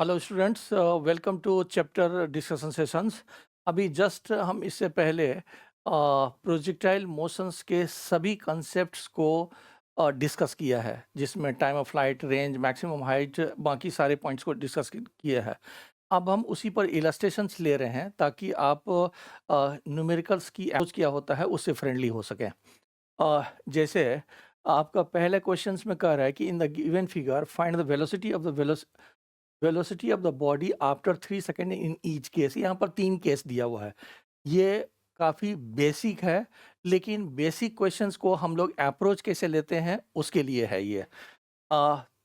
Hello students, welcome to chapter discussion sessions. अभी just हम इससे पहले प्रोजेक्टाइल मोशंस के सभी कंसेप्ट्स को डिस्कस किया है, जिसमें time of flight, range, maximum height, बाकी सारे पॉइंट्स को डिस्कस किए हैं। अब हम उसी पर इलस्ट्रेशंस ले रहे हैं ताकि आप न्यूमेरिकल्स की अप्रोच क्या होता है उससे फ्रेंडली हो सकें। जैसे आपका पहले क्वेश्चंस में कह रहा है कि in the given figure find the velocity of the body after 3 second in each case. यहाँ पर 3 केस दिया हुआ है। ये काफ़ी बेसिक है, लेकिन बेसिक क्वेश्चंस को हम लोग अप्रोच कैसे लेते हैं उसके लिए है ये।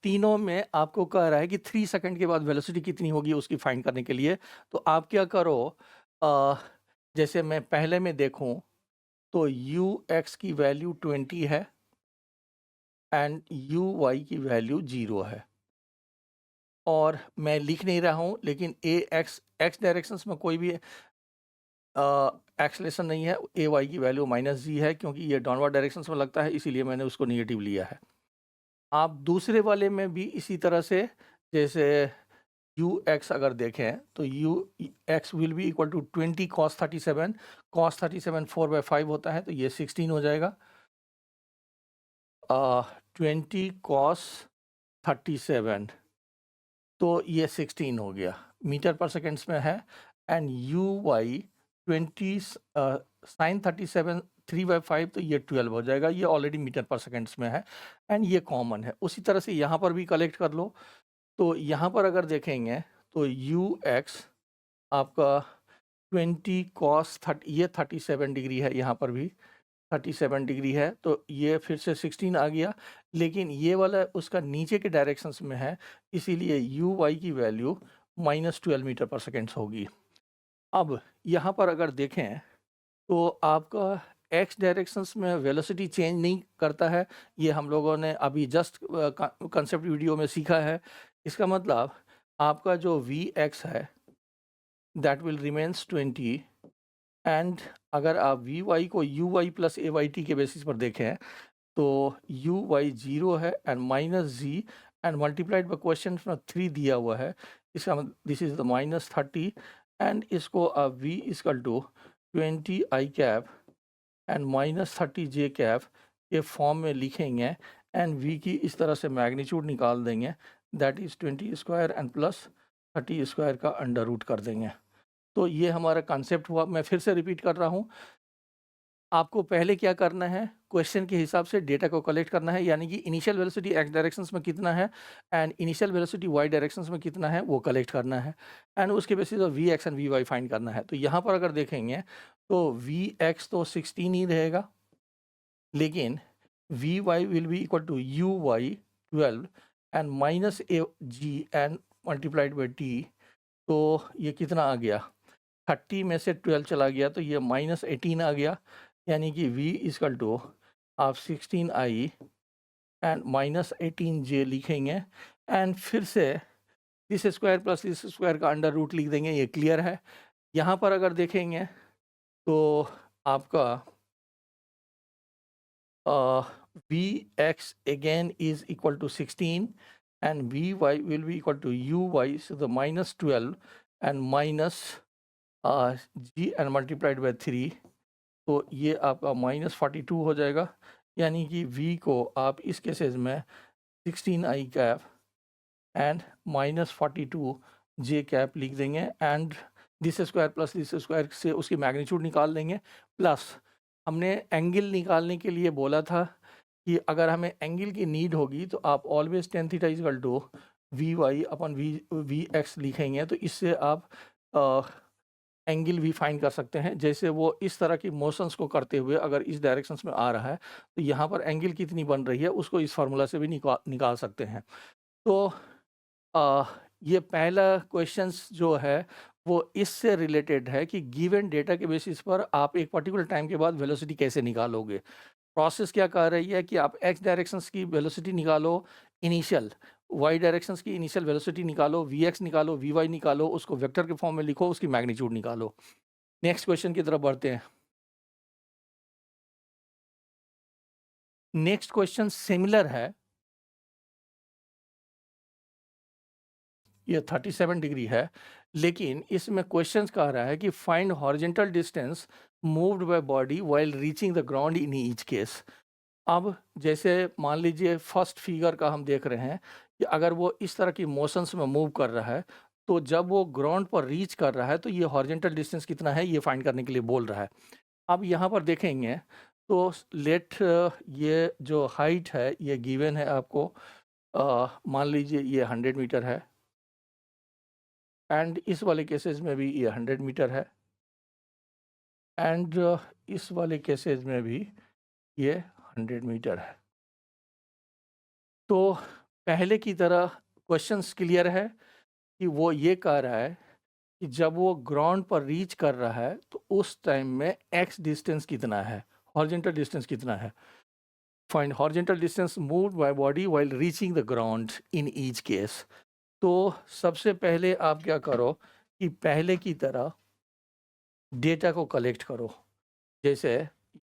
तीनों में आपको कह रहा है कि 3 सेकेंड के बाद वेलोसिटी कितनी होगी उसकी फाइंड करने के लिए। तो आप क्या करो, अ, जैसे मैं पहले में देखूं तो यू एक्स की वैल्यू 20 है एंड यू वाई की वैल्यू 0 है। और मैं लिख नहीं रहा हूँ, लेकिन ए एक्स डायरेक्शंस में कोई भी एक्सलेशन नहीं है। ए वाई की वैल्यू -g है, क्योंकि ये डाउनवर्ड डायरेक्शंस में लगता है, इसीलिए मैंने उसको नेगेटिव लिया है। आप दूसरे वाले में भी इसी तरह से, जैसे यू एक्स अगर देखें तो u x will be equal to 20 cos 37। cos 37 4/5 होता है, तो ये 16 हो जाएगा। 20 cos 37, तो ये 16 हो गया, मीटर पर सेकेंड्स में है। एंड यू वाई 20 साइन 37 3/5, तो ये 12 हो जाएगा। ये ऑलरेडी मीटर पर सेकेंड्स में है एंड ये कॉमन है। उसी तरह से यहाँ पर भी कलेक्ट कर लो। तो यहाँ पर अगर देखेंगे तो यू एक्स आपका 20 cos 30, ये 37 डिग्री है, यहाँ पर भी 37 डिग्री है, तो ये फिर से 16 आ गया। लेकिन ये वाला उसका नीचे के डायरेक्शंस में है, इसीलिए यू वाई की वैल्यू -12 मीटर पर सेकेंड्स होगी। अब यहाँ पर अगर देखें तो आपका एक्स डायरेक्शंस में वेलोसिटी चेंज नहीं करता है। ये हम लोगों ने अभी जस्ट कंसेप्ट वीडियो में सीखा है। इसका मतलब आपका जो वी एक्स है दैट विल रिमेन्स 20। एंड अगर आप वी वाई को u y plus a y t के बेसिस पर देखें तो यू वाई 0 है and -g and multiplied by question में 3 दिया हुआ है। इसका दिस इज द -30 एंड इसको आप v equal to 20 I cap and -30 J cap के फॉर्म में लिखेंगे एंड v की इस तरह से मैग्नीट्यूड निकाल देंगे, that is 20 square and plus 30 square का अंडर रूट कर देंगे। तो ये हमारा कॉन्सेप्ट हुआ। मैं फिर से रिपीट कर रहा हूँ, आपको पहले क्या करना है, क्वेश्चन के हिसाब से डेटा को कलेक्ट करना है, यानी कि इनिशियल वेलोसिटी एक्स डायरेक्शंस में कितना है and initial velocity y directions में कितना है वो कलेक्ट करना है एंड उसके बेसिस पर v x and v y find करना है। तो यहाँ पर अगर देखेंगे तो वी एक्स तो 16 ही रहेगा, लेकिन v y will be equal to u y 12 and -a g and multiplied by t. तो ये कितना आ गया, 30 में से 12 चला गया तो ये -18 आ गया, यानी कि v इक्वल टू आप 16i एंड -18j लिखेंगे एंड फिर से this square plus this square का अंडर रूट लिख देंगे। ये क्लियर है। यहाँ पर अगर देखेंगे तो आपका v x again is equal to 16 and v y will be equal to u y, so the -12 and minus g and multiplied by 3, तो ये आपका -42 हो जाएगा। यानी कि v को आप इस केसेस में 16i cap and -42 j cap लिख देंगे and this square plus this square से उसकी मैग्नीट्यूड निकाल देंगे। प्लस हमने एंगल निकालने के लिए बोला था कि अगर हमें एंगल की नीड होगी तो आप always tan theta equal to v y upon v x लिखेंगे, तो इससे आप एंगल भी फाइंड कर सकते हैं। जैसे वो इस तरह की मोशंस को करते हुए अगर इस डायरेक्शंस में आ रहा है तो यहाँ पर एंगल कितनी बन रही है उसको इस फार्मूला से भी निकाल सकते हैं। तो ये पहला क्वेश्चंस जो है वो इससे रिलेटेड है कि गिवन डेटा के बेसिस पर आप एक पर्टिकुलर टाइम के बाद वेलोसिटी कैसे निकालोगे। प्रोसेस क्या कह रही है कि आप एक्स डायरेक्शंस की वेलोसिटी निकालो इनिशियल, वाई डायरेक्शंस की इनिशियल वेलोसिटी निकालो, वी एक्स निकालो, वी वाई निकालो, उसको वेक्टर के फॉर्म में लिखो, उसकी मैग्नीट्यूड निकालो। नेक्स्ट क्वेश्चन की तरफ बढ़ते हैं। नेक्स्ट क्वेश्चन सिमिलर है, ये 37 डिग्री है, लेकिन इसमें क्वेश्चंस कह रहा है कि find horizontal distance moved by body while reaching the ground in each case. अब जैसे मान लीजिए फर्स्ट फिगर का हम देख रहे हैं कि अगर वो इस तरह की मोशंस में मूव कर रहा है, तो जब वो ग्राउंड पर रीच कर रहा है तो ये हॉरिजेंटल डिस्टेंस कितना है ये फाइंड करने के लिए बोल रहा है। अब यहाँ पर देखेंगे तो लेट ये जो हाइट है ये गिवन है आपको, मान लीजिए ये 100 मीटर है, एंड इस वाले केसेस में भी ये 100 मीटर है, एंड इस वाले केसेस में भी ये 100 मीटर है। तो पहले की तरह क्वेश्चंस क्लियर है कि वो ये कह रहा है कि जब वो ग्राउंड पर रीच कर रहा है तो उस टाइम में एक्स डिस्टेंस कितना है, हॉरिजेंटल डिस्टेंस कितना है। Find horizontal distance moved by body while reaching the ground in each case. तो सबसे पहले आप क्या करो कि पहले की तरह डेटा को कलेक्ट करो। जैसे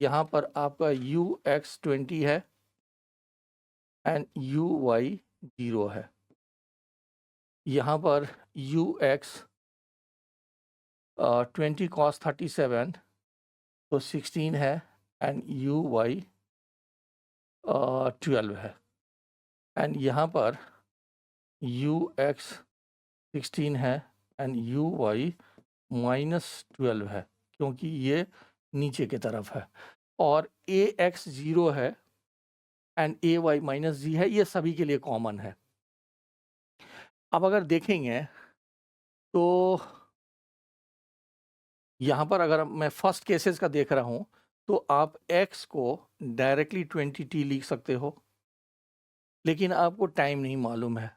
यहाँ पर आपका यू एक्स 20 है एंड यू वाई 0 है। यहाँ पर यू एक्स 20 cos 37 तो 16 है, एंड यू वाई 12 है, एंड यहाँ पर यू एक्स 16 है एंड यू वाई -12 है, क्योंकि ये नीचे की तरफ है, और ए एक्स 0 है एंड ए वाई -g है, ये सभी के लिए कॉमन है। अब अगर देखेंगे तो यहाँ पर अगर मैं फर्स्ट केसेस का देख रहा हूँ तो आप x को डायरेक्टली 20t लिख सकते हो, लेकिन आपको टाइम नहीं मालूम है,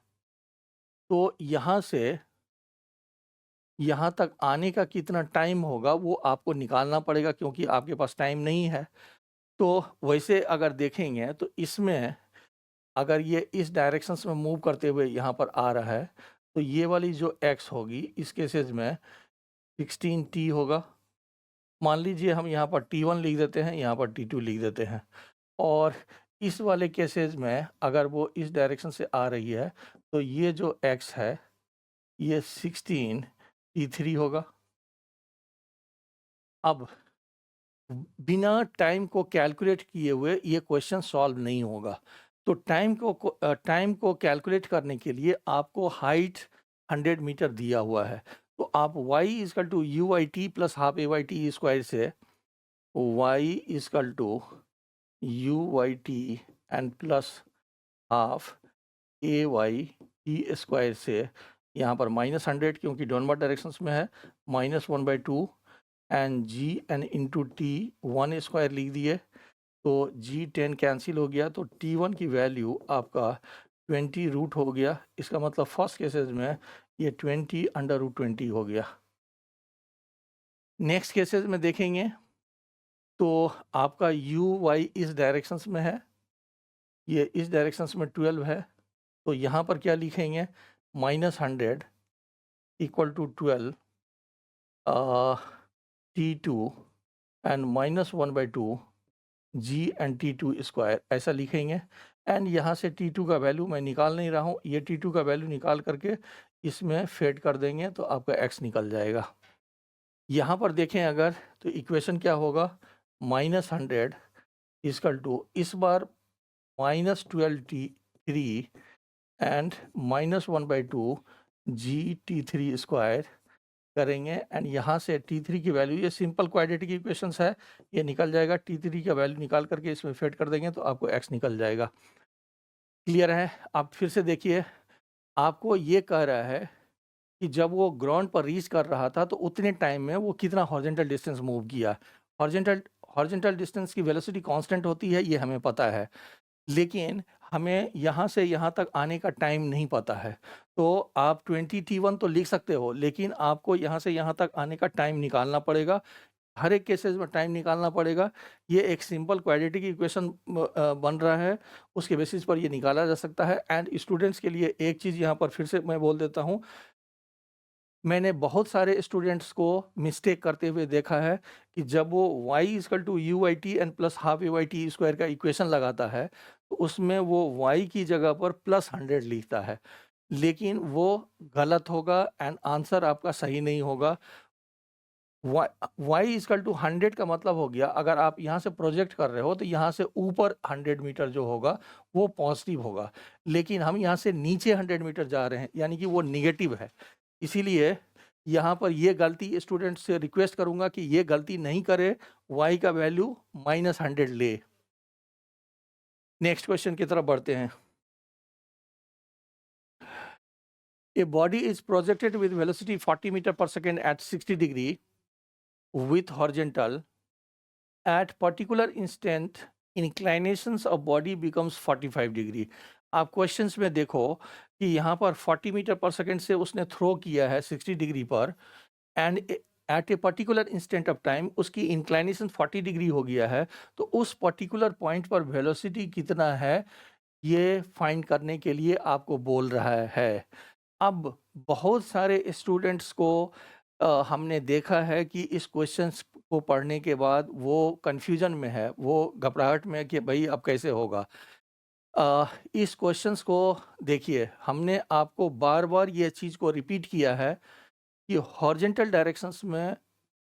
तो यहाँ से यहाँ तक आने का कितना टाइम होगा वो आपको निकालना पड़ेगा, क्योंकि आपके पास टाइम नहीं है। तो वैसे अगर देखेंगे तो इसमें अगर ये इस डायरेक्शंस में मूव करते हुए यहाँ पर आ रहा है तो ये वाली जो x होगी इस केसेस में 16t होगा। मान लीजिए हम यहाँ पर t1 लिख देते हैं, यहाँ पर t2 लिख देते हैं, और इस वाले केसेस में अगर वो इस डायरेक्शन से आ रही है तो ये जो x है ये 16 t3 होगा। अब बिना टाइम को कैलकुलेट किए हुए ये क्वेश्चन सॉल्व नहीं होगा। तो टाइम को कैलकुलेट करने के लिए आपको हाइट 100 मीटर दिया हुआ है, तो आप y equal to u y t plus half a y t square से y equal to u y t and plus half a y t square से यहाँ पर -100 क्योंकि डाउनवर्ड डायरेक्शंस में है, -1/2 and g n into t 1 square लिख दिए, तो जी 10 कैंसिल हो गया, तो t1 की वैल्यू आपका 20 रूट हो गया। इसका मतलब फर्स्ट केसेस में ये 20 √20 हो गया। नेक्स्ट केसेस में देखेंगे तो आपका यू वाई इस डायरेक्शंस में है, ये इस डायरेक्शंस में 12 है, तो यहाँ पर क्या लिखेंगे -100 equal to 12 t2 and -1/2 g and t2 square ऐसा लिखेंगे। एंड यहाँ से t2 का वैल्यू मैं निकाल नहीं रहा हूँ, ये t2 का वैल्यू निकाल करके इसमें फेड कर देंगे तो आपका x निकल जाएगा। यहाँ पर देखें अगर तो इक्वेशन क्या होगा, -100 इजकल टू इस बार -12 t3 and -1/2 g t3 square करेंगे, एंड यहाँ से t3 की वैल्यू, ये सिंपल क्वाड्रेटिक इक्वेशंस है, ये निकल जाएगा, t3 का वैल्यू निकाल करके इसमें फिट कर देंगे तो आपको x निकल जाएगा। क्लियर है? आप फिर से देखिए, आपको ये कह रहा है कि जब वो ग्राउंड पर रीच कर रहा था तो उतने टाइम में वो कितना हॉरिजेंटल डिस्टेंस मूव किया। हॉरिजेंटल डिस्टेंस की वेलोसिटी कांस्टेंट होती है, ये हमें पता है, लेकिन हमें यहाँ से यहाँ तक आने का टाइम नहीं पता है। तो आप 20t1 तो लिख सकते हो, लेकिन आपको यहाँ से यहाँ तक आने का टाइम निकालना पड़ेगा, हर एक केसेस में टाइम निकालना पड़ेगा। ये एक सिंपल क्वाड्रेटिक इक्वेशन बन रहा है, उसके बेसिस पर ये निकाला जा सकता है। एंड स्टूडेंट्स के लिए एक चीज़ यहाँ पर फिर से मैं बोल देता हूँ, मैंने बहुत सारे स्टूडेंट्स को मिस्टेक करते हुए देखा है कि जब वो y equal to u y t and plus half a y t square का इक्वेशन लगाता है तो उसमें वो y की जगह पर +100 लिखता है। लेकिन वो गलत होगा एंड आंसर आपका सही नहीं होगा। y इक्वल टू 100 का मतलब हो गया, अगर आप यहाँ से प्रोजेक्ट कर रहे हो तो यहाँ से ऊपर 100 मीटर जो होगा वो पॉजिटिव होगा, लेकिन हम यहाँ से नीचे 100 मीटर जा रहे हैं यानी कि वो निगेटिव है। इसीलिए यहाँ पर ये गलती स्टूडेंट से रिक्वेस्ट करूँगा कि ये गलती नहीं करे, y का वैल्यू -100 ले। नेक्स्ट क्वेश्चन की तरफ बढ़ते हैं। A body is projected with velocity 40 meter per second at 60 degree with horizontal. At particular instant, inclinations of body becomes 45 degree. आप क्वेश्चंस में देखो कि यहाँ पर 40 मीटर पर सेकेंड से उसने थ्रो किया है 60 डिग्री पर, and at a particular instant of time उसकी इंक्लाइनेशन 40 डिग्री हो गया है, तो उस पर्टिकुलर पॉइंट पर वेलोसिटी कितना है ये फाइंड करने के लिए आपको बोल रहा है। अब बहुत सारे स्टूडेंट्स को हमने देखा है कि इस क्वेश्चंस को पढ़ने के बाद वो कन्फ्यूजन में है, वो घबराहट में है कि भाई अब कैसे होगा। इस क्वेश्चंस को देखिए, हमने आपको बार-बार ये चीज़ को रिपीट किया है कि हॉरिजॉन्टल डायरेक्शंस में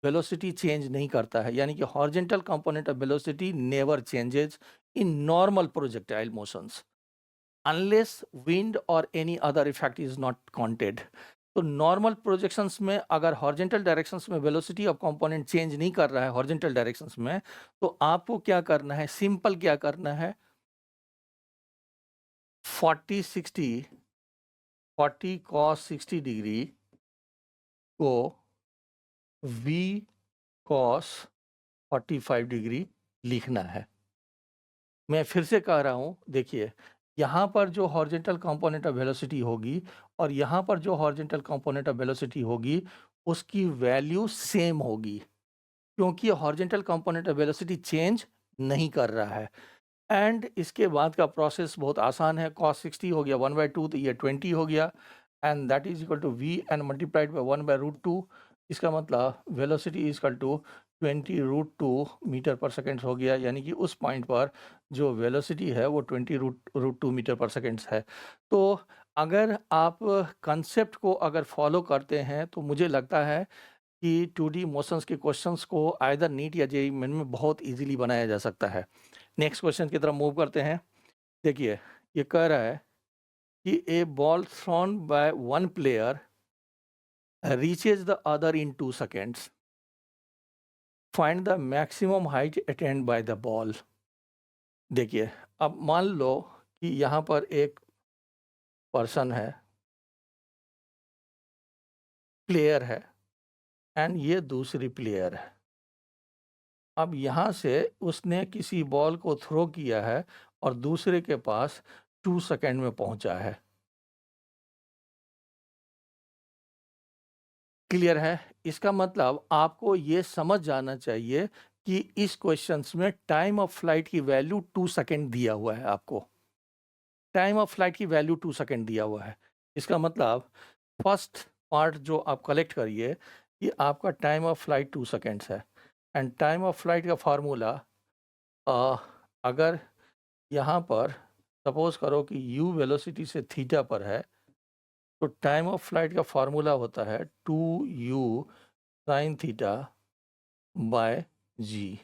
वेलोसिटी चेंज नहीं करता है, यानी कि horizontal component of velocity never changes in normal projectile motions unless wind और any other effect is not counted. तो नॉर्मल प्रोजेक्शंस में अगर हॉरिजॉन्टल डायरेक्शंस में वेलोसिटी ऑफ कंपोनेंट चेंज नहीं कर रहा है हॉरिजॉन्टल डायरेक्शंस में, तो आपको क्या करना है, सिंपल क्या करना है, 40 cos 60 डिग्री को v cos 45 डिग्री लिखना है। मैं फिर से कह रहा हूँ, देखिए यहाँ पर जो हॉरिजॉन्टल कंपोनेंट ऑफ वेलोसिटी होगी और यहाँ पर जो हॉरिजॉन्टल कंपोनेंट ऑफ वेलोसिटी होगी उसकी वैल्यू सेम होगी, क्योंकि horizontal component of velocity change नहीं कर रहा है। एंड इसके बाद का प्रोसेस बहुत आसान है, cos 60 हो गया 1/2 तो ये 20 हो गया, and that is equal to v and multiplied by 1/√2। इसका मतलब velocity is equal to 20√2 metre पर सेकेंड हो गया, यानी कि उस पॉइंट पर जो वेलोसिटी है वो 20√2 मीटर पर सेकेंड है। तो अगर आप कंसेप्ट को अगर फॉलो करते हैं तो मुझे लगता है कि 2D मोशंस के क्वेश्चंस को आइदर नीट या जेईई मेन में बहुत इजीली बनाया जा सकता है। नेक्स्ट क्वेश्चन की तरफ मूव करते हैं। देखिए ये कह रहा है कि a ball thrown by one player reaches the other in 2 seconds, find the maximum height attained by the ball. देखिए अब मान लो कि यहाँ पर एक पर्सन है, प्लेयर है, एंड ये दूसरी प्लेयर है। अब यहाँ से उसने किसी बॉल को थ्रो किया है और दूसरे के पास 2 सेकेंड में पहुंचा है। क्लियर है? इसका मतलब आपको ये समझ जाना चाहिए कि इस क्वेश्चंस में टाइम ऑफ फ्लाइट की वैल्यू 2 सेकेंड दिया हुआ है आपको। टाइम ऑफ फ्लाइट की वैल्यू 2 सेकेंड दिया हुआ है। इसका मतलब फर्स्ट पार्ट जो आप कलेक्ट करिए कि आपका टाइम ऑफ फ्लाइट 2 सेकेंड्स है, एंड टाइम ऑफ फ्लाइट का फार्मूला अगर यहाँ पर सपोज करो कि u वेलोसिटी से थीटा पर है, तो टाइम ऑफ फ्लाइट का फार्मूला होता है 2u sine theta by g।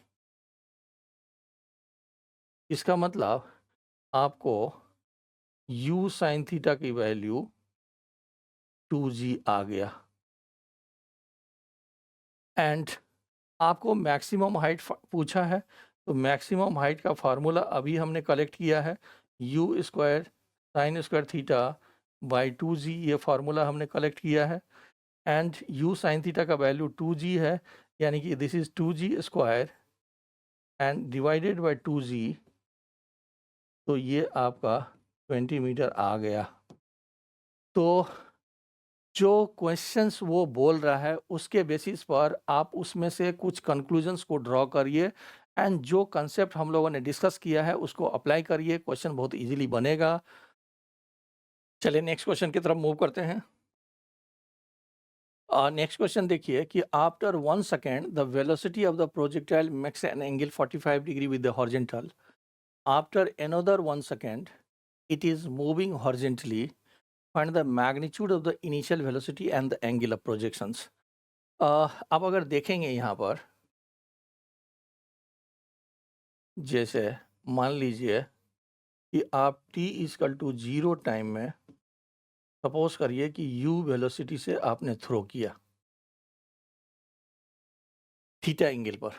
इसका मतलब आपको u साइन थीटा की वैल्यू 2g आ गया, एंड आपको मैक्सिमम हाइट पूछा है, तो मैक्सिमम हाइट का फार्मूला अभी हमने कलेक्ट किया है, u square sine square theta by 2g, ये फार्मूला हमने कलेक्ट किया है, एंड u साइन थीटा का वैल्यू 2g है, यानी कि this is 2g square and divided by 2g, तो ये आपका 20 मीटर आ गया। तो जो क्वेश्चंस वो बोल रहा है उसके बेसिस पर आप उसमें से कुछ कंक्लूजन्स को ड्रॉ करिए, एंड जो कंसेप्ट हम लोगों ने डिस्कस किया है उसको अप्लाई करिए, क्वेश्चन बहुत इजीली बनेगा। चलिए नेक्स्ट क्वेश्चन की तरफ मूव करते हैं। नेक्स्ट क्वेश्चन देखिए कि after 1 second the velocity of the projectile makes an angle 45 degree with the horizontal. After another 1 second it is moving horizontally find the magnitude of the initial velocity and the angle of projections. अब अगर देखेंगे यहाँ पर, जैसे मान लीजिए कि आप t इक्वल टू 0 टाइम में सपोज करिए कि u वेलोसिटी से आपने थ्रो किया थीटा एंगल पर।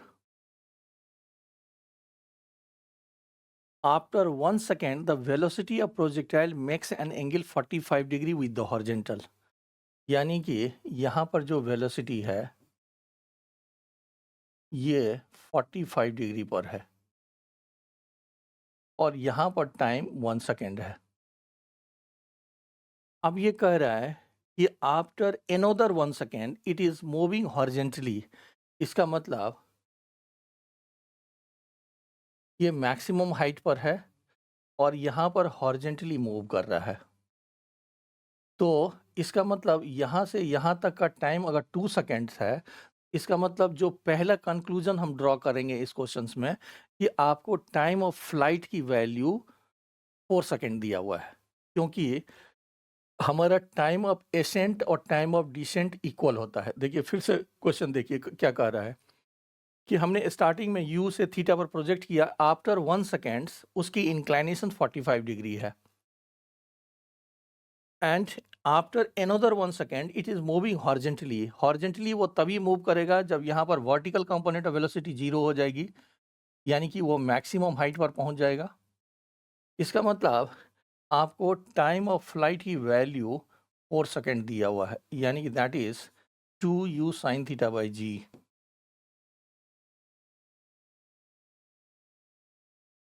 After 1 second the velocity of projectile makes an angle 45 degree with the horizontal. यानी कि यहाँ पर जो वेलोसिटी है ये 45 डिग्री पर है और यहाँ पर टाइम 1 सेकेंड है। अब ये कह रहा है कि after another 1 second it is moving horizontally. इसका मतलब ये मैक्सिमम हाइट पर है और यहाँ पर हॉरिजेंटली मूव कर रहा है। तो इसका मतलब यहाँ से यहाँ तक का टाइम अगर 2 सेकेंड्स है, इसका मतलब जो पहला कंक्लूजन हम ड्रॉ करेंगे इस क्वेश्चंस में कि आपको टाइम ऑफ फ्लाइट की वैल्यू 4 सेकेंड दिया हुआ है, क्योंकि हमारा टाइम ऑफ एसेंट और टाइम ऑफ डिसेंट इक्वल होता है। देखिए फिर से क्वेश्चन देखिए क्या कह रहा है कि हमने स्टार्टिंग में u से थीटा पर प्रोजेक्ट किया, आफ्टर 1 सेकेंड्स उसकी इंक्लाइनेशन 45 डिग्री है and after another 1 second it is moving horizontally. Horizontally वो तभी मूव करेगा जब यहाँ पर वर्टिकल कंपोनेंट ऑफ वेलोसिटी 0 हो जाएगी, यानी कि वो मैक्सिमम हाइट पर पहुँच जाएगा। इसका मतलब आपको टाइम ऑफ फ्लाइट की वैल्यू 4 सेकेंड दिया हुआ है, यानी कि that is 2u sin theta by g.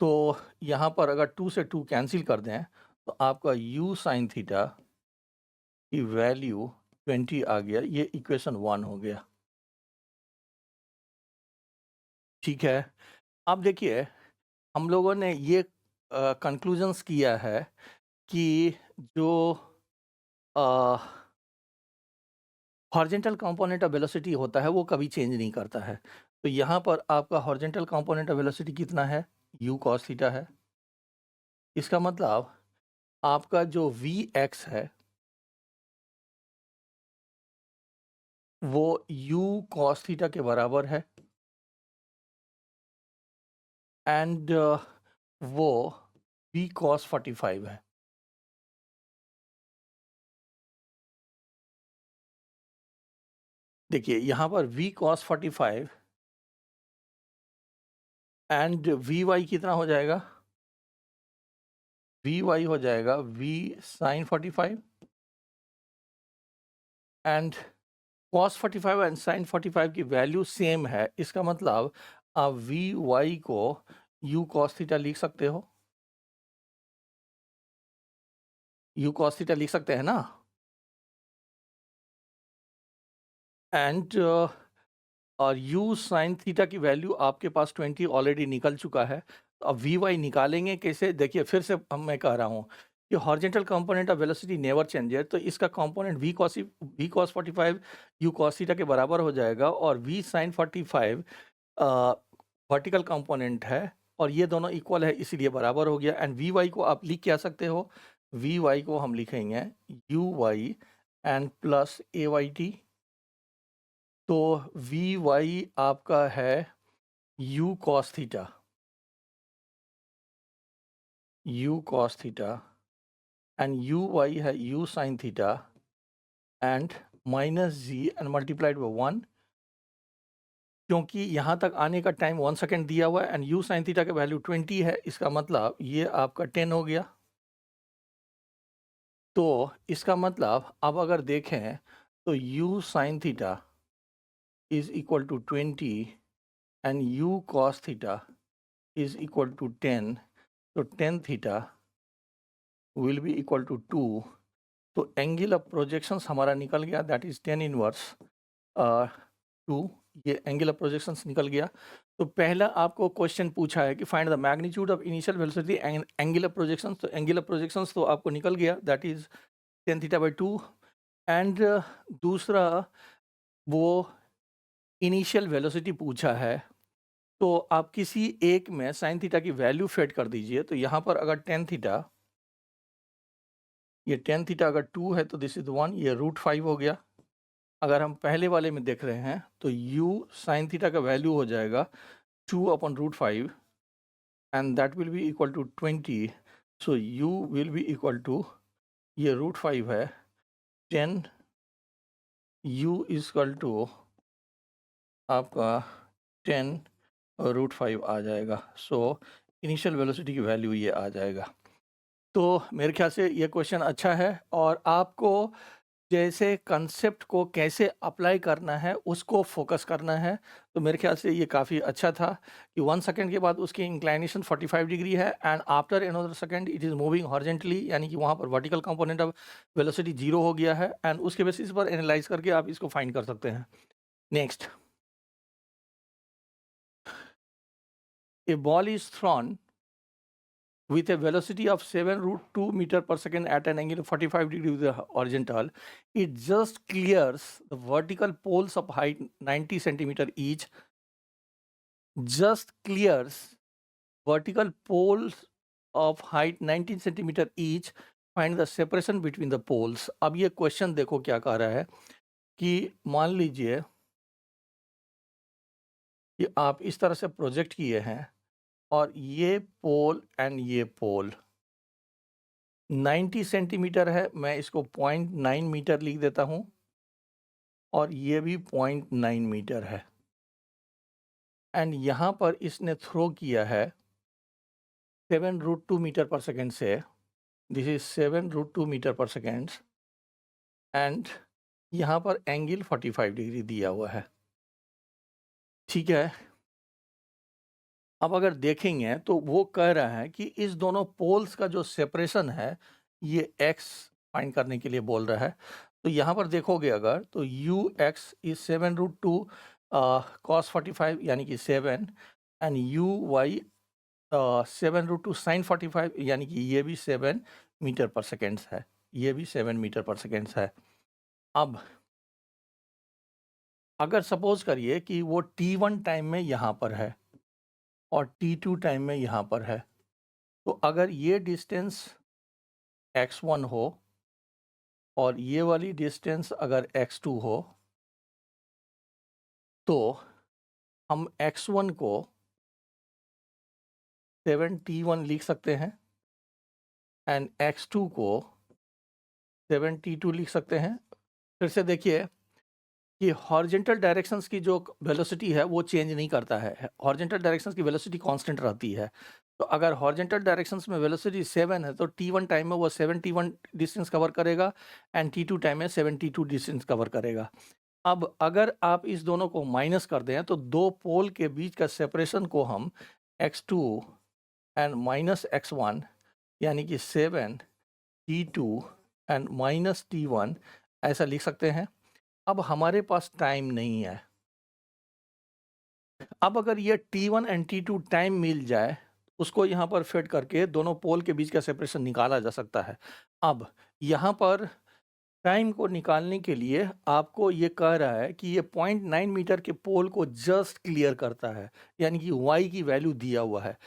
तो यहाँ पर अगर 2 से 2 कैंसिल कर दें तो आपका u sin थीटा की वैल्यू 20 आ गया। ये इक्वेशन 1 हो गया। ठीक है, अब देखिए हम लोगों ने ये कंक्लूजन्स किया है कि जो हॉरिजेंटल कंपोनेंट ऑफ वेलोसिटी होता है वो कभी चेंज नहीं करता है। तो यहाँ पर आपका हॉरिजेंटल कंपोनेंट ऑफ वेलोसिटी कितना है, u cos थीटा है। इसका मतलब आपका जो vx है वो u cos थीटा के बराबर है एंड वो v cos 45 है। देखिए यहाँ पर v cos 45 एंड vy कितना हो जाएगा, vy हो जाएगा v sin 45 and cos 45 and sin 45 की वैल्यू सेम है। इसका मतलब आप vy को u cos थीटा लिख सकते हो, u cos थीटा लिख सकते हैं ना। एंड और u sin थीटा की वैल्यू आपके पास 20 ऑलरेडी निकल चुका है। अब vy निकालेंगे कैसे, देखिए फिर से मैं कह रहा हूँ कि horizontal component of velocity never changes, तो इसका component v cos 45 u cos theta के बराबर हो जाएगा और v sin 45 वर्टिकल कंपोनेंट है और ये दोनों इक्वल है इसलिए बराबर हो गया। एंड vy को आप लिख क्या सकते हो, vy को हम लिखेंगे uy एंड प्लस ayt। तो vy आपका है u cos theta, u cos theta and uy है u sin theta and minus g and multiplied by 1, क्योंकि यहाँ तक आने का टाइम 1 सेकेंड दिया हुआ है एंड u sin थीटा का वैल्यू 20 है। इसका मतलब ये आपका 10 हो गया। तो इसका मतलब अब अगर देखें तो u sin theta is equal to 20 and u cos theta is equal to 10, तो 10 theta will be equal to 2। तो एंगल ऑफ प्रोजेक्शंस हमारा निकल गया, दैट इज 10 इनवर्स 2। ये एंगल ऑफ प्रोजेक्शंस निकल गया। तो पहला आपको क्वेश्चन पूछा है कि find the magnitude of initial velocity and angle of projections. तो एंगल ऑफ प्रोजेक्शंस तो आपको निकल गया, that is 10 theta by 2 and दूसरा वो इनिशियल वेलोसिटी पूछा है। तो आप किसी एक में साइन थीटा की वैल्यू फेड कर दीजिए। तो यहाँ पर अगर 10 थीटा ये टेन थीटा अगर 2 है तो दिस इज 1, ये √5 हो गया। अगर हम पहले वाले में देख रहे हैं तो u साइन थीटा का वैल्यू हो जाएगा 2/√5 and that will be equal to 20। So u will be equal to, ये √5 है, 10 u इक्वल टू आपका 10√5 आ जाएगा। सो इनिशियल वेलोसिटी की वैल्यू ये आ जाएगा। तो मेरे ख्याल से ये क्वेश्चन अच्छा है, और आपको जैसे कंसेप्ट को कैसे अप्लाई करना है उसको फोकस करना है। तो मेरे ख्याल से ये काफ़ी अच्छा था कि 1 सेकंड के बाद उसकी इंक्लाइनेशन 45 डिग्री है and after another second it is moving horizontally, यानी कि वहाँ पर वर्टिकल कंपोनेंट ऑफ वेलोसिटी 0 हो गया है, एंड उसके बेसिस पर एनालाइज करके आप इसको फाइंड कर सकते हैं। Next, A ball is thrown with a velocity of 7√2 meter per second at an angle of 45 degree with the horizontal, it just clears the vertical poles of height 90 centimeter each, just clears vertical poles of height 19 centimeter each, find the separation between the poles। अब ये question देखो क्या कह रहा है कि मान लीजिए कि आप इस तरह से प्रोजेक्ट किए हैं और ये पोल एंड ये पोल 90 सेंटीमीटर है, मैं इसको 0.9 मीटर लिख देता हूँ, और ये भी 0.9 मीटर है, एंड यहाँ पर इसने थ्रो किया है 7√2 मीटर पर सेकेंड से, दिस इज 7√2 मीटर पर सेकेंड, एंड यहाँ पर एंगल 45 डिग्री दिया हुआ है। ठीक है, अब अगर देखेंगे तो वो कह रहा है कि इस दोनों पोल्स का जो सेपरेशन है ये x फाइंड करने के लिए बोल रहा है। तो यहाँ पर देखोगे अगर तो ux इज 7√2 cos 45 यानी कि 7, एंड uy 7√2 sin 45 यानी कि ये भी 7 मीटर पर सेकेंड है, ये भी 7 मीटर पर सेकेंड है। अब अगर सपोज करिए कि वो t1 टाइम में यहाँ पर है और t2 टाइम में यहाँ पर है, तो अगर ये डिस्टेंस x1 हो और ये वाली डिस्टेंस अगर x2 हो, तो हम x1 को 7t1 लिख सकते हैं एंड x2 को 7t2 लिख सकते हैं। फिर से देखिए कि हॉरिजेंटल डायरेक्शंस की जो वेलोसिटी है वो चेंज नहीं करता है, हॉरिजेंटल डायरेक्शंस की वेलोसिटी कांस्टेंट रहती है। तो अगर हॉरिजेंटल डायरेक्शंस में वेलोसिटी 7 है तो t1 टाइम में वो 7t1 डिस्टेंस कवर करेगा एंड t2 टाइम में 7t2 डिस्टेंस कवर करेगा। अब अगर आप इस दोनों को माइनस कर दें तो दो पोल के बीच का सेपरेशन को हम x2 एंड माइनस x1 यानी कि 7t2 एंड माइनस t1 ऐसा लिख सकते हैं। अब हमारे पास टाइम नहीं है, अब अगर ये t1 एंड t2 टाइम मिल जाए उसको यहाँ पर फिट करके दोनों पोल के बीच का सेपरेशन निकाला जा सकता है। अब यहाँ पर टाइम को निकालने के लिए आपको ये कह रहा है कि ये 0.9 मीटर के पोल को जस्ट क्लियर करता है, यानी कि y की वैल्यू दिया हुआ है।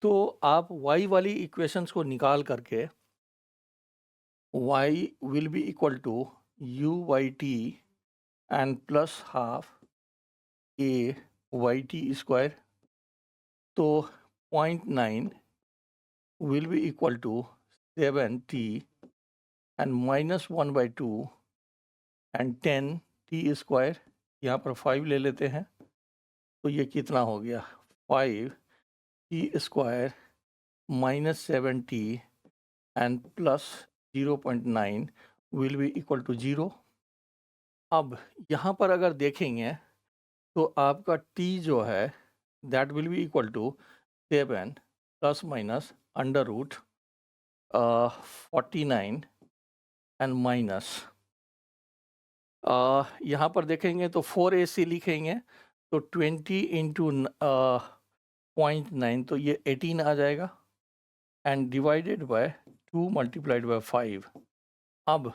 तो आप y वाली इक्वेशंस को निकाल करके y will be equal to u/t and plus half a/y/t²। तो 0.9 will be equal to 7t and minus 1/2 and 10t²। यहाँ पर 5 ले लेते हैं तो ये कितना हो गया, 5t² minus 7t and plus 0.9 will be equal to 0। अब यहाँ पर अगर देखेंगे तो आपका t जो है that will be equal to 7 plus minus under root 49 and minus यहाँ पर देखेंगे तो 4ac लिखेंगे तो 20 इंटू 0.9 तो ये 18 आ जाएगा and divided by 2 multiplied by 5। अब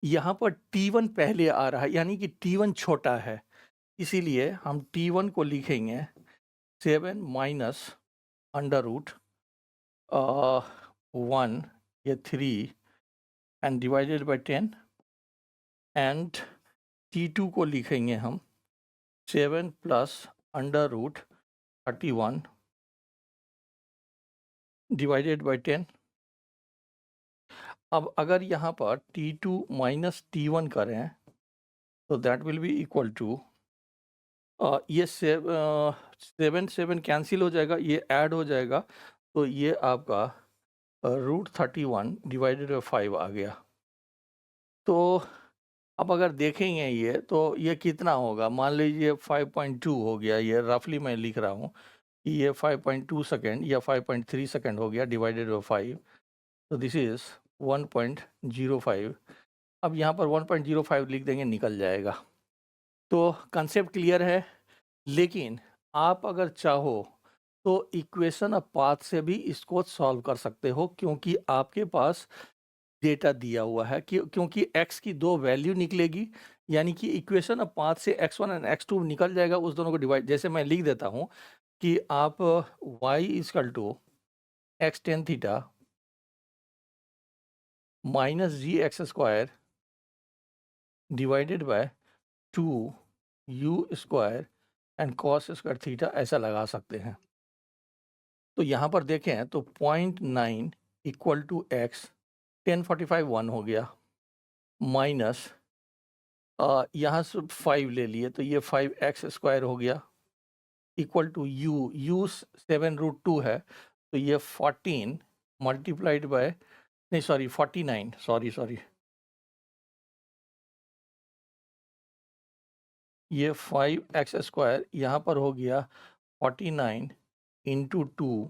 यहाँ पर t1 पहले आ रहा है यानी कि t1 छोटा है, इसीलिए हम t1 को लिखेंगे 7 माइनस अंडर रूट 1 ये 3 and divided by 10 and T2 को लिखेंगे हम 7 plus under root 31 divided by 10। अब अगर यहाँ पर T2 माइनस T1 करें तो that will be equal to ये 7 कैंसिल हो जाएगा, ये ऐड हो जाएगा, तो ये आपका √31 डिवाइडेड बाय 5 आ गया। तो अब अगर देखेंगे ये तो ये कितना होगा, मान लीजिए 5.2 हो गया, ये रफली मैं लिख रहा हूँ कि ये 5.2 सेकेंड या 5.3 सेकेंड हो गया डिवाइडेड बाय 5, तो दिस इज़ 1.05। अब यहाँ पर 1.05 लिख देंगे, निकल जाएगा। तो कंसेप्ट क्लियर है, लेकिन आप अगर चाहो तो इक्वेशन ऑफ पाथ से भी इसको सॉल्व कर सकते हो, क्योंकि आपके पास डेटा दिया हुआ है कि क्योंकि x की 2 वैल्यू निकलेगी, यानी कि इक्वेशन ऑफ पाथ से x1 एंड x2 निकल जाएगा, उस दोनों को डिवाइड, जैसे मैं लिख देता हूँ कि आप y equal to x tan theta minus g x square divided by 2 u square and cos square theta ऐसा लगा सकते हैं। तो यहाँ पर देखें तो 0.9 इक्वल टू एक्स 1045 1 हो गया, माइनस यहाँ से 5 ले लिए तो ये 5x स्क्वायर हो गया, इक्वल टू यू 7√2 है, तो ये 14 मल्टीप्लाइड बाय, नहीं सॉरी 49, सॉरी ये 5x स्क्वायर यहाँ पर हो गया 49 इंटू 2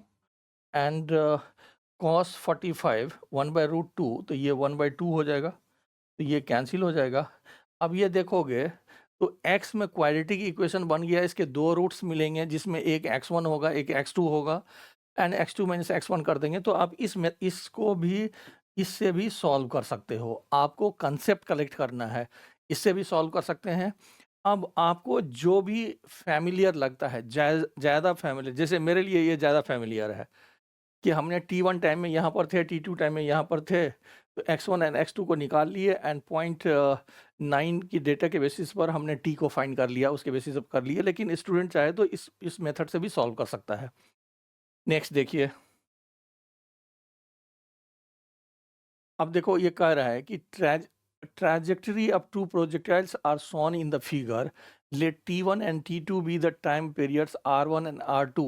एंड कॉस 45 1/√2, तो ये 1/2 हो जाएगा, तो ये कैंसिल हो जाएगा। अब ये देखोगे तो x में क्वाड्रेटिक इक्वेशन बन गया, इसके 2 रूट्स मिलेंगे जिसमें एक x1 होगा एक x2 होगा, एंड x2 माइनस x1 कर देंगे, तो आप इसको भी इससे भी सॉल्व कर सकते हो। आपको कंसेप्ट कलेक्ट करना है, इससे भी सॉल्व कर सकते हैं। अब आपको जो भी फैमिलियर लगता है, ज़्यादा फैमिलियर, जैसे मेरे लिए ये ज़्यादा फैमिलियर है कि हमने T1 टाइम में यहाँ पर थे, T2 टाइम में यहाँ पर थे, तो x1 एंड x2 को निकाल लिए एंड 0.9 की डेटा के बेसिस पर हमने t को फाइंड कर लिया, उसके बेसिस पर कर लिए, लेकिन स्टूडेंट चाहे तो इस मेथड से भी सॉल्व कर सकता है। नेक्स्ट देखिए, अब देखो ये कह रहा है कि trajectory of two projectiles are shown in the figure. Let T1 and T2 be the time periods R1 and R2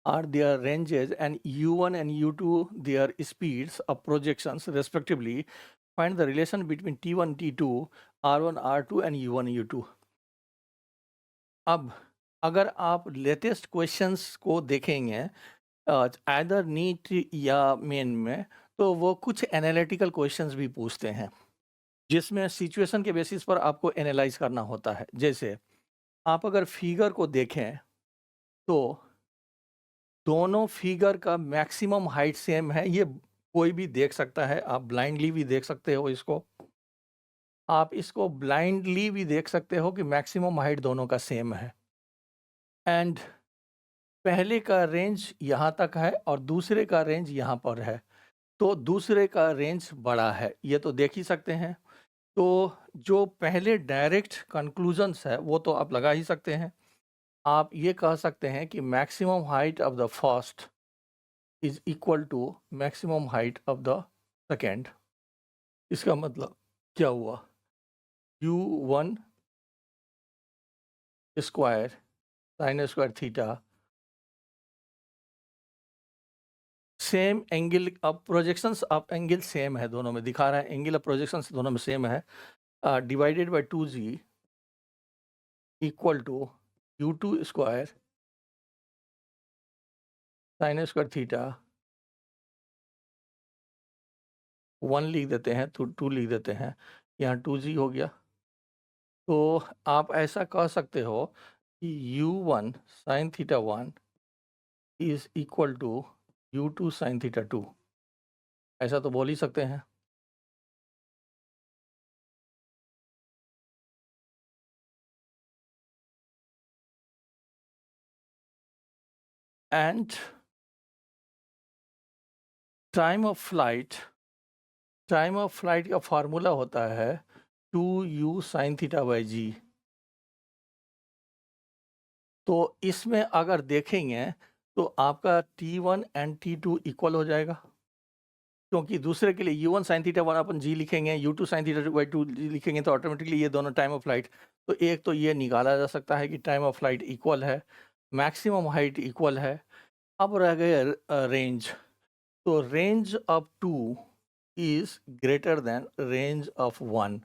are their ranges, and U1 and U2 their speeds of projections respectively. Find the relation between T1, T2, R1, R2 and U1, U2. अब अगर आप latest questions को देखेंगे either NEET या main में, तो वो कुछ एनालिटिकल क्वेश्चंस भी पूछते हैं जिसमें सिचुएशन के बेसिस पर आपको एनालाइज करना होता है। जैसे आप अगर फिगर को देखें तो दोनों फिगर का मैक्सिमम हाइट सेम है, ये कोई भी देख सकता है, आप ब्लाइंडली भी देख सकते हो इसको, आप इसको ब्लाइंडली भी देख सकते हो कि मैक्सिमम हाइट दोनों का सेम है, एंड पहले का रेंज यहाँ तक है और दूसरे का रेंज यहाँ पर है, तो दूसरे का रेंज बड़ा है, ये तो देख ही सकते हैं। तो जो पहले डायरेक्ट कंक्लूजन्स है वो तो आप लगा ही सकते हैं। आप ये कह सकते हैं कि maximum height of the first is equal to maximum height of the second. इसका मतलब क्या हुआ, u1 square sine square theta same angle, अब प्रोजेक्शंस ऑफ एंगल सेम है, दोनों में दिखा रहा है एंगल ऑफ प्रोजेक्शंस दोनों में सेम है, divided by 2g equal to u2 square sine square theta 1 लिख देते हैं तो 2 लिख देते हैं, यहाँ 2g हो गया। तो आप ऐसा कह सकते हो कि u1 sine theta 1 is equal to u2 sine theta 2, ऐसा तो बोल ही सकते हैं। And time of flight time of flight का फार्मूला होता है 2u sin theta by g. तो इसमें अगर देखेंगे तो आपका T1 एंड T2 इक्वल हो जाएगा, क्योंकि दूसरे के लिए U1 sin थीटा 1 अपन जी लिखेंगे, U2 sin थीटा बाई 2 जी लिखेंगे, तो ऑटोमेटिकली ये दोनों टाइम ऑफ फ्लाइट, तो एक तो ये निकाला जा सकता है कि टाइम ऑफ फ्लाइट इक्वल है, मैक्सिमम हाइट इक्वल है। अब रह गए रेंज। तो range of 2 is greater than range of 1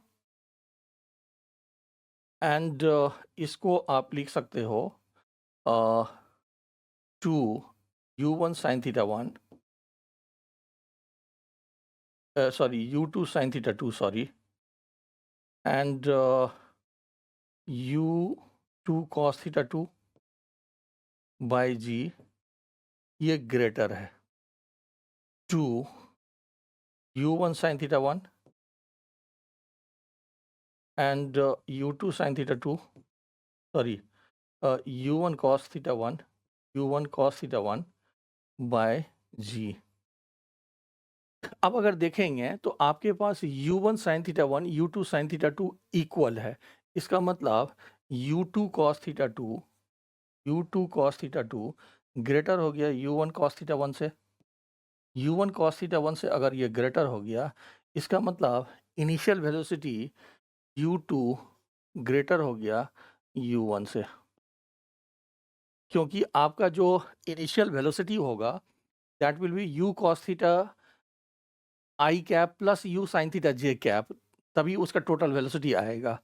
and इसको आप लिख सकते हो 2 U1 sin theta 1 sorry U2 sin theta 2 sorry and U2 cos theta 2 by G ये ग्रेटर है 2 U1 sin theta 1 and U2 sin theta 2 sorry U1 cos theta 1 U1 cos theta 1 by G। अब अगर देखेंगे तो आपके पास U1 sin theta 1 U2 sin theta 2 equal है, इसका मतलब U2 cos theta 2 U2 cos theta 2 greater हो गया U1 cos theta 1 से। U1 cos theta 1 से अगर ये ग्रेटर हो गया, इसका मतलब इनिशियल वेलोसिटी U2 ग्रेटर हो गया U1 से, क्योंकि आपका जो इनिशियल वेलोसिटी होगा that will B U cos theta I cap plus U sin theta j cap, तभी उसका टोटल वेलोसिटी आएगा।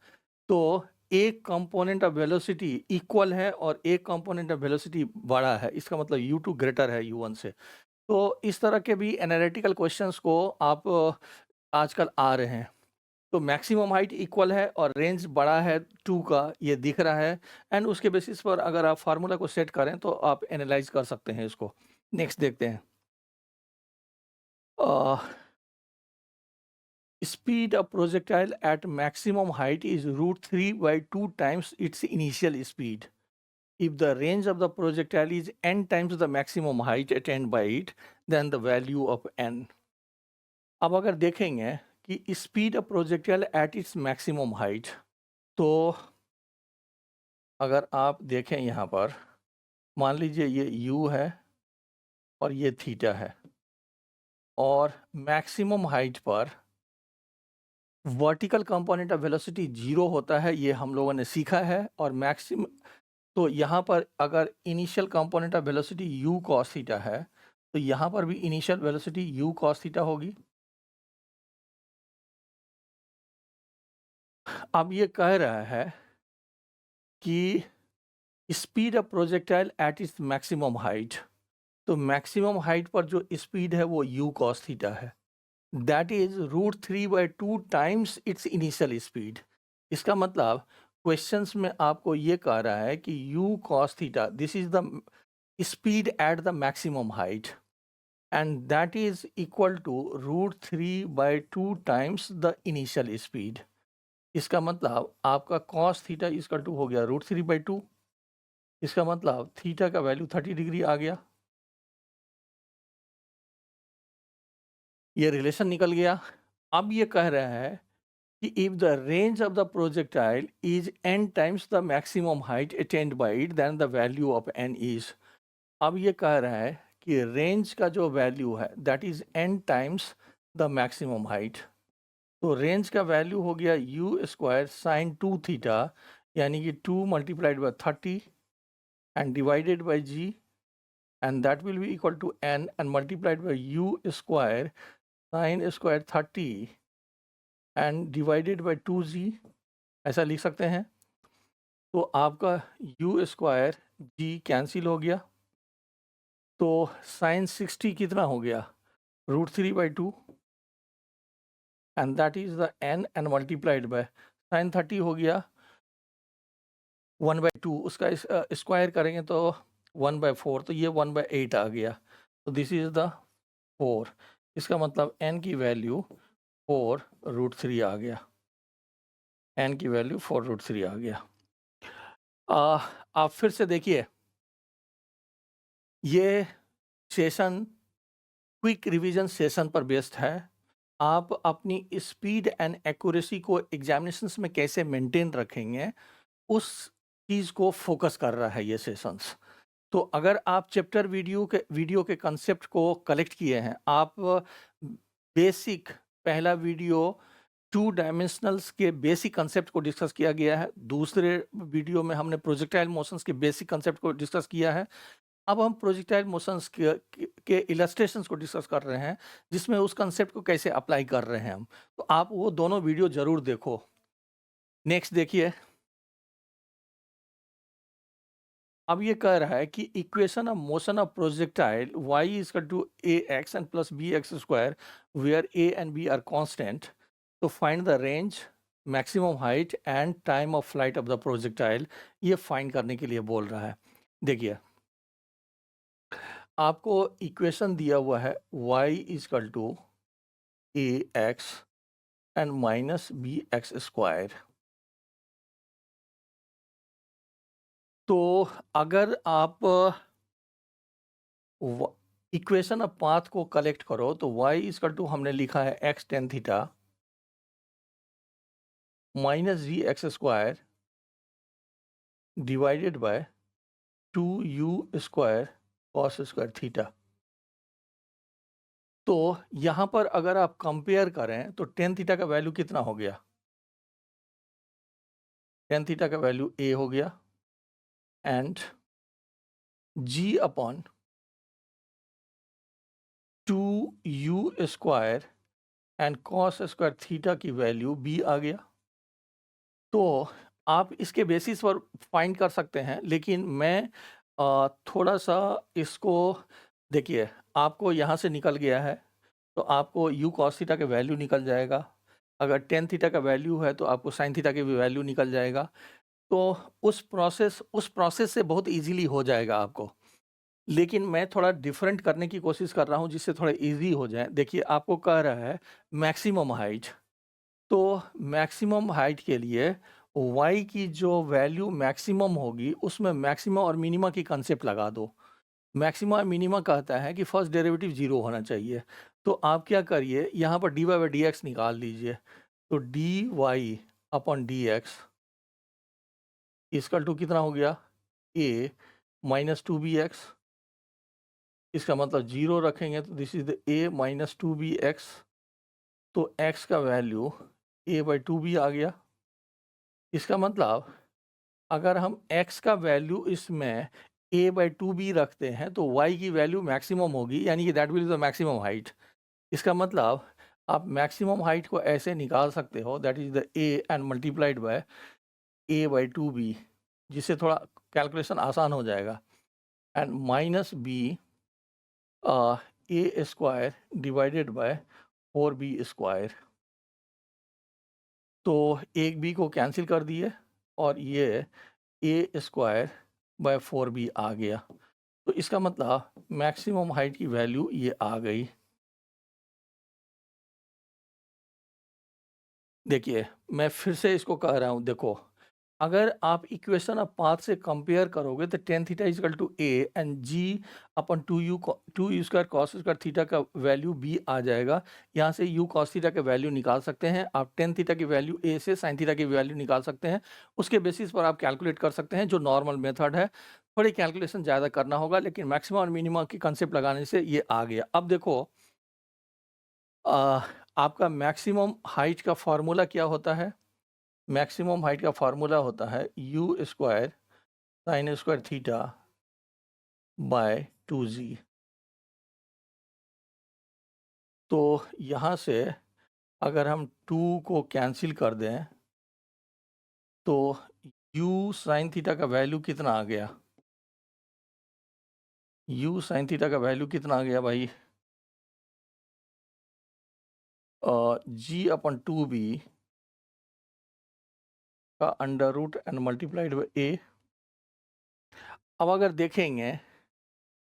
तो एक कंपोनेंट ऑफ वेलोसिटी इक्वल है और एक कंपोनेंट ऑफ वेलोसिटी बड़ा है, इसका मतलब U2 ग्रेटर है U1 से। तो इस तरह के भी एनालिटिकल क्वेश्चंस को आप आजकल आ रहे हैं। तो मैक्सिमम हाइट इक्वल है और रेंज बड़ा है 2 का, ये दिख रहा है एंड उसके बेसिस पर अगर आप फार्मूला को सेट करें तो आप एनालाइज कर सकते हैं इसको। नेक्स्ट देखते हैं। Speed of projectile eight maximum height is √3/2 times its initial speed if the range of the projectile is n times the maximum height attained by it, then the value of n। अब अगर देखेंगे कि speed of projectile at its maximum height, तो अगर आप देखें यहाँ पर मान लीजिए ये u है और ये थीटा है और मैक्सिमम हाइट पर वर्टिकल कंपोनेंट ऑफ वेलोसिटी 0 होता है, ये हम लोगों ने सीखा है। और मैक्सिमम, तो यहाँ पर अगर initial component of velocity u cos theta है, तो यहाँ पर भी initial velocity u cos theta होगी। अब ये कह रहा है कि speed of projectile at its maximum height, तो मैक्सिमम हाइट पर जो स्पीड है वो u cos थीटा है, that is √3/2 times it's initial speed. इसका मतलब क्वेश्चंस में आपको ये कह रहा है कि u cos theta this is the speed at the maximum height and that is equal to √3/2 times the initial speed. इसका मतलब आपका cos थीटा इसका 2 हो गया √3/2, इसका मतलब थीटा का वैल्यू 30 डिग्री आ गया। ये रिलेशन निकल गया। अब ये कह रहा है कि if the range of the projectile is n times the maximum height attained by it, then the value of n is. अब ये कह रहा है कि रेंज का जो वैल्यू है that is n times the maximum height. तो रेंज का वैल्यू हो गया u² sin 2 थीटा, यानी कि 2 × 30 and divided bye g, and that will be equal to n and multiplied by u² sin² 30 and divided by 2g, ऐसा लिख सकते हैं। तो आपका u² g कैंसिल हो गया, तो sin 60 कितना हो गया √3/2 and that is the n and multiplied by sin 30 हो गया 1/2, उसका स्क्वायर करेंगे तो 1/4, तो ये 1/8 आ गया। तो दिस इज द 4, इसका मतलब n की वैल्यू 4√3 आ गया, n की वैल्यू 4√3 आ गया। आप फिर से देखिए, ये सेशन क्विक रिवीजन सेशन पर बेस्ड है। आप अपनी स्पीड एंड एक्यूरेसी को एग्जामिनेशंस में कैसे मेंटेन रखेंगे, उस चीज़ को फोकस कर रहा है ये सेशंस। तो अगर आप चैप्टर वीडियो के कंसेप्ट को कलेक्ट किए हैं, आप बेसिक पहला वीडियो 2 डायमेंशनल्स के बेसिक कंसेप्ट को डिस्कस किया गया है। दूसरे वीडियो में हमने प्रोजेक्टाइल मोशंस के बेसिक कंसेप्ट को डिस्कस किया है। अब हम प्रोजेक्टाइल मोशंस के इलस्ट्रेशंस को डिस्कस कर रहे हैं, जिसमें उस कंसेप्ट को कैसे अप्लाई कर रहे हैं हम। तो आप वो दोनों वीडियो ज़रूर देखो। नेक्स्ट देखिए, अब ये कह रहा है कि equation of motion of projectile y is equal to a x and plus b x square where a and b are constant. तो find the range, maximum height and time of flight of the projectile, ये find करने के लिए बोल रहा है। देखिए, आपको इक्वेशन दिया हुआ है y is equal to a x and minus b x square. तो अगर आप इक्वेशन ऑफ पाथ को कलेक्ट करो तो y इक्वल टू हमने लिखा है x tan theta minus g x square divided by 2u square cos square theta. तो यहाँ पर अगर आप कंपेयर करें तो टेन थीटा का वैल्यू कितना हो गया? टेन थीटा का वैल्यू a हो गया and g upon 2u square and cos square theta की वैल्यू b आ गया। तो आप इसके बेसिस पर फाइंड कर सकते हैं, लेकिन मैं थोड़ा सा इसको देखिए, आपको यहाँ से निकल गया है तो आपको u cos थीटा का वैल्यू निकल जाएगा। अगर टेन थीटा का वैल्यू है तो आपको साइन थीटा की भी वैल्यू निकल जाएगा। तो उस प्रोसेस से बहुत इजीली हो जाएगा आपको। लेकिन मैं थोड़ा डिफरेंट करने की कोशिश कर रहा हूँ जिससे थोड़ा इजी हो जाए। देखिए, आपको कह रहा है मैक्सिमम हाइट। तो मैक्सिमम हाइट के लिए y की जो वैल्यू मैक्सिमम होगी उसमें मैक्सिमम और मिनिमा की कंसेप्ट लगा दो। मैक्सिमा और मिनिमा कहता है कि फर्स्ट डेरिवेटिव 0 होना चाहिए। तो आप क्या करिए, यहाँ पर dy बाई डी एक्स निकाल लीजिए। तो dy अपॉन डी एक्स इसका टू कितना हो गया? a minus two b x. इसका मतलब 0 रखेंगे तो this is the a minus two b x. तो x का value a by two b आ गया। इसका मतलब अगर हम x का वैल्यू इसमें a बाई टू बी रखते हैं तो y की वैल्यू मैक्सिमम होगी, यानी कि that will the maximum height. इसका मतलब आप मैक्सिमम हाइट को ऐसे निकाल सकते हो, that is the a and multiplied by a by two b, जिससे थोड़ा कैलकुलेशन आसान हो जाएगा। And minus b a square divided by 4b square. तो एक b को कैंसिल कर दिए और ये ए स्क्वायर बाय 4b आ गया। तो इसका मतलब मैक्सिमम हाइट की वैल्यू ये आ गई। देखिए, मैं फिर से इसको कह रहा हूँ, देखो, अगर आप इक्वेशन ऑफ पाथ से कंपेयर करोगे तो tan theta is equal to a and g upon two u square cos square theta का वैल्यू बी आ जाएगा। यहाँ से यू कॉस थीटा का वैल्यू निकाल सकते हैं आप, टेन थीटा की वैल्यू ए से साइन थीटा की वैल्यू निकाल सकते हैं। उसके बेसिस पर आप कैलकुलेट कर सकते हैं, जो नॉर्मल मेथड है। थोड़ी कैलकुलेशन ज़्यादा करना होगा, लेकिन मैक्सिमम और मिनिमम की कंसेप्ट लगाने से ये आ गया। अब देखो, आपका मैक्सिमम हाइट का फार्मूला क्या होता है? मैक्सिमम हाइट का फार्मूला होता है you square sine square theta by 2g। तो यहाँ से अगर हम 2 को कैंसिल कर दें तो u साइन थीटा का वैल्यू कितना आ गया? u साइन थीटा का वैल्यू कितना आ गया भाई? g अपन 2b का under root and multiplied by a। अब अगर देखेंगे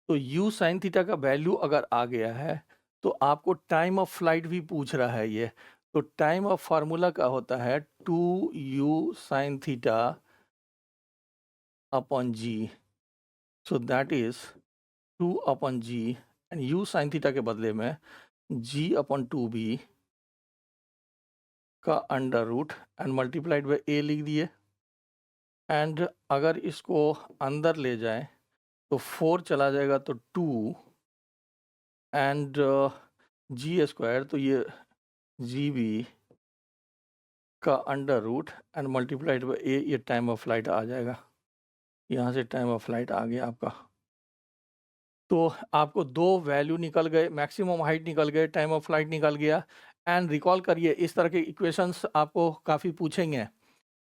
तो u साइन थीटा का वैल्यू अगर आ गया है तो आपको टाइम ऑफ फ्लाइट भी पूछ रहा है ये। तो टाइम ऑफ फार्मूला का होता है 2u sine theta upon g। So that is 2 upon g and u sine theta के बदले में g अपॉन 2b का under root and multiplied by a लिख दिए। एंड अगर इसको अंदर ले जाएं तो 4 चला जाएगा तो 2 एंड जी स्क्वायर, तो ये जी बी का under root and multiplied by a, ये टाइम ऑफ फ्लाइट आ जाएगा। यहाँ से टाइम ऑफ फ्लाइट आ गया आपका। तो आपको दो वैल्यू निकल गए, मैक्सिमम हाइट निकल गए, टाइम ऑफ फ्लाइट निकल गया। एंड रिकॉल करिए, इस तरह के इक्वेशंस आपको काफ़ी पूछेंगे।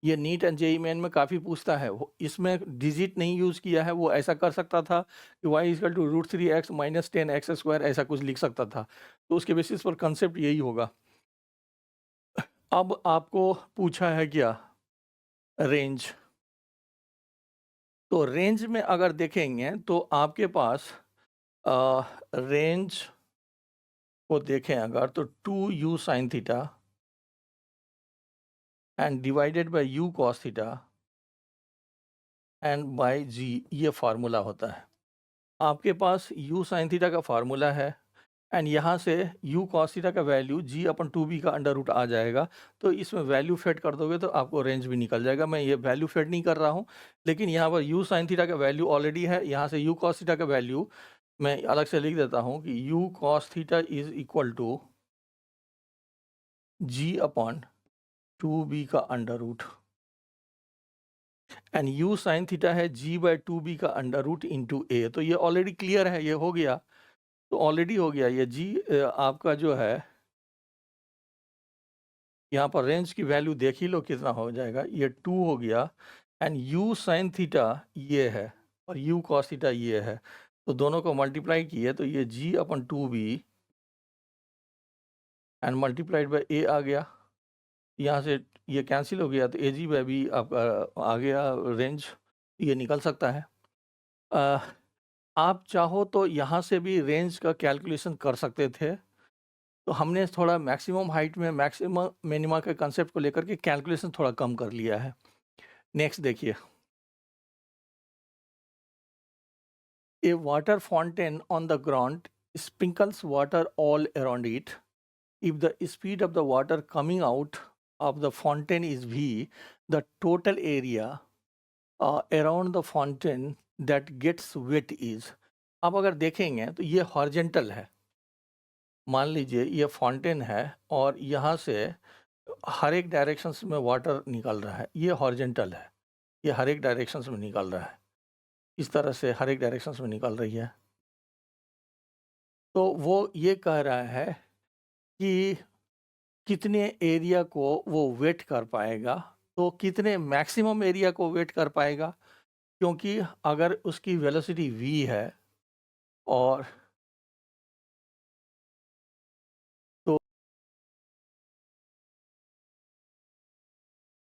ये नीट एंड जेई मेन में काफ़ी पूछता है। इसमें डिजिट नहीं यूज़ किया है, वो ऐसा कर सकता था कि y equal to √3x minus 10x square, ऐसा कुछ लिख सकता था। तो उसके बेसिस पर कंसेप्ट यही होगा। अब आपको पूछा है क्या, रेंज। तो रेंज में अगर देखेंगे तो आपके पास रेंज को देखें अगर, तो 2u sine theta and divided by u cos theta and by g, ये फार्मूला होता है। आपके पास u साइन थीटा का फार्मूला है एंड यहाँ से u कॉस थीटा का वैल्यू g/2b का अंडर रूट आ जाएगा। तो इसमें वैल्यू फेड कर दोगे तो आपको रेंज भी निकल जाएगा। मैं ये वैल्यू फेड नहीं कर रहा हूँ, लेकिन यहाँ पर u साइन थीटा का वैल्यू ऑलरेडी है। यहाँ से u कॉस थीटा का वैल्यू मैं अलग से लिख देता हूँ कि u cos theta is equal to g/2b का under root and u sine theta है g/2b का अंडर रूट इंटू ए। तो ये ऑलरेडी क्लियर है, ये हो गया, तो ऑलरेडी हो गया ये g आपका जो है, यहाँ पर रेंज की वैल्यू देख ही लो कितना हो जाएगा, ये 2 हो गया। एंड u साइन थीटा ये है और u कॉस थीटा ये है, तो दोनों को मल्टीप्लाई किए तो ये g/2b and multiplied by a आ गया। यहाँ से ये कैंसिल हो गया तो ag/b आपका आ गया रेंज, ये निकल सकता है। आप चाहो तो यहाँ से भी रेंज का कैलकुलेशन कर सकते थे। तो हमने थोड़ा मैक्सिमम हाइट में मैक्सिमम मिनिमा के कंसेप्ट को लेकर के कैलकुलेशन थोड़ा कम कर लिया है। नेक्स्ट देखिए, a water fountain on the ground sprinkles water all around it. If the speed of the water coming out of the fountain is v, the total area around the fountain that gets wet is। अब अगर देखेंगे तो ये horizontal है। मान लीजिए ये fountain है और यहाँ से हर एक डायरेक्शंस में वाटर निकल रहा है, ये हॉरिजेंटल है, ये हर एक डायरेक्शंस में निकल रहा है, इस तरह से हर एक डायरेक्शंस में निकल रही है। तो वो ये कह रहा है कि कितने एरिया को वो वेट कर पाएगा, तो कितने मैक्सिमम एरिया को वेट कर पाएगा, क्योंकि अगर उसकी वेलोसिटी v है और